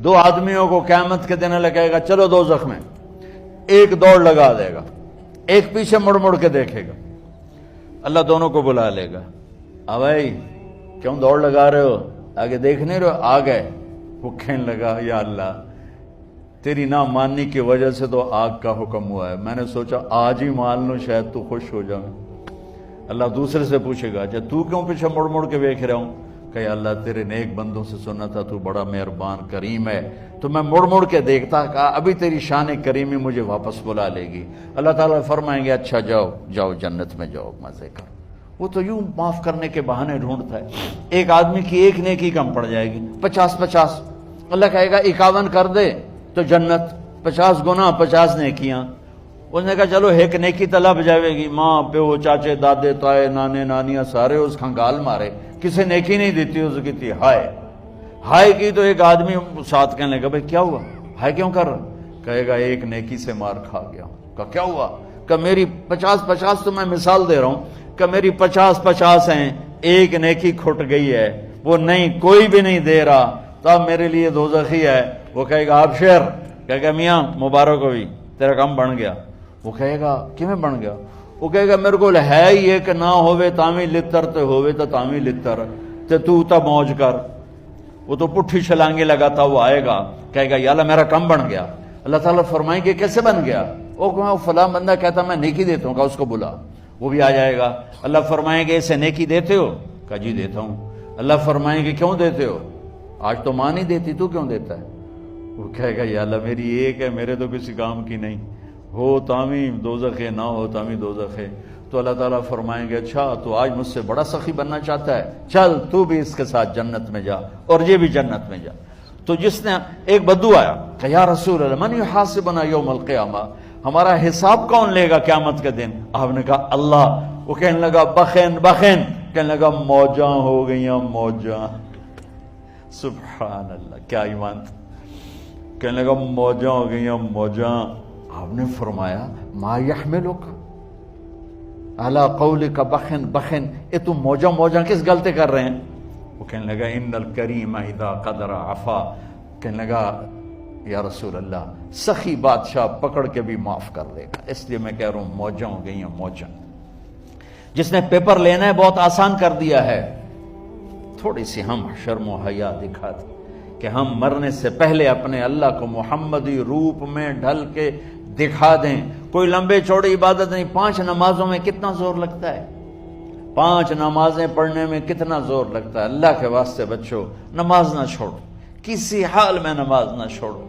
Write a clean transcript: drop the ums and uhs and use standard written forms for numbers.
دو آدمیوں کو قیامت کے دن اللہ کہے گا چلو دوزخ میں، ایک دوڑ لگا دے گا، ایک پیچھے مڑ مڑ کے دیکھے گا، اللہ دونوں کو بلا لے گا، بھائی کیوں دوڑ لگا رہے ہو، آگے دیکھ نہیں رہے، آ گئے۔ وہ کہنے لگا یا اللہ تیری نہ ماننے کی وجہ سے تو آگ کا حکم ہوا ہے، میں نے سوچا آج ہی مان لوں شاید تو خوش ہو جاؤں۔ اللہ دوسرے سے پوچھے گا اچھا تو کیوں پیچھے مڑ مڑ کے دیکھ رہا ہوں، کہ اللہ تیرے نیک بندوں سے سنا تھا تو بڑا مہربان کریم ہے، تو میں مڑ مڑ کے دیکھتا، کہا ابھی تیری شان کریمی مجھے واپس بلا لے گی۔ اللہ تعالیٰ فرمائیں گے اچھا جاؤ جاؤ جنت میں جاؤ مزے کرو۔ وہ تو یوں معاف کرنے کے بہانے ڈھونڈتا ہے، ایک آدمی کی ایک نیکی کم پڑ جائے گی، 50 اللہ کہے گا 51 کر دے تو جنت، 50 گنا 50 نیکیاں۔ اس نے کہا چلو ایک نیکی تو لب جائے گی، ماں پیو چاچے دادے تائے نانے نانیاں سارے اس کھنگال مارے، کسی نیکی نہیں دیتی، اس کی تھی ہائے ہائے کی، تو ایک آدمی ساتھ کہنے لگا بھائی کیا ہوا، ہائے کیوں کر رہا، کہے گا ایک نیکی سے مار کھا گیا ہوں۔ کہا کیا ہوا، کہ میری 50 تو میں مثال دے رہا ہوں کہ میری 50 ہیں، ایک نیکی کھٹ گئی ہے، وہ نہیں کوئی بھی نہیں دے رہا، تب میرے لیے دوزخی ہے۔ وہ کہے گا آپ شیر، کہے گا میاں مبارک ہوئی تیرا کام بن گیا۔ وہ کہے گا کیویں بن گیا، وہ کہے گا میرے کو ہے ہی ہے کہ نہ ہوئے تامی لتر تے ہوئے تو تامی لتر تے تو تا موج کر۔ وہ تو پٹھی چھلانگے لگاتا وہ آئے گا، کہے گا یا اللہ میرا کم بن گیا۔ اللہ تعالیٰ فرمائیں گے کیسے بن گیا، وہ کہا فلاں بندہ کہتا میں نیکی دیتا ہوں، کہا اس کو بلا، وہ بھی آ جائے گا۔ اللہ فرمائیں گے اسے نیکی دیتے ہو، کہا جی دیتا ہوں۔ اللہ فرمائیں گے کیوں دیتے ہو، آج تو ماں نہیں دیتی تو کیوں دیتا ہے، وہ کہے گا یا اللہ میری ایک ہے، میرے تو کسی کام کی نہیں، ہو تامی دوزخ ہے نہ ہو تامی دوزخ ہے۔ تو اللہ تعالیٰ فرمائیں گے اچھا تو آج مجھ سے بڑا سخی بننا چاہتا ہے، چل تو بھی اس کے ساتھ جنت میں جا اور یہ بھی جنت میں جا۔ تو جس نے ایک بدو آیا کہ یا رسول اللہ من یحاسبنا یوم القیامہ، ہمارا حساب کون لے گا قیامت کے دن، آپ نے کہا اللہ۔ وہ کہنے لگا بخن بخن، کہنے لگا موجاں ہو گئیاں موجاں، سبحان اللہ کیا ایمان، کہنے لگا موجاں ہو گئیاں موجاں۔ آپ نے فرمایا ما یحملک علی قولک بخن بخن، یہ تم موجاں موجاں کس غلطی کر رہے ہیں، وہ کہنے لگا ان الکریم اذا قدر عفا، کہنے لگا یا رسول اللہ سخی بادشاہ پکڑ کے بھی معاف کر دے گا، اس لیے میں کہہ رہا ہوں موجاں ہو گئی ہیں موجاں۔ جس نے پیپر لینا ہے بہت آسان کر دیا ہے، تھوڑی سی ہم شرم و حیا دکھا دیں کہ ہم مرنے سے پہلے اپنے اللہ کو محمدی روپ میں ڈھل کے دکھا دیں۔ کوئی لمبے چوڑی عبادت نہیں، 5 نمازوں میں کتنا زور لگتا ہے، 5 نمازیں پڑھنے میں کتنا زور لگتا ہے۔ اللہ کے واسطے بچو نماز نہ چھوڑو، کسی حال میں نماز نہ چھوڑو۔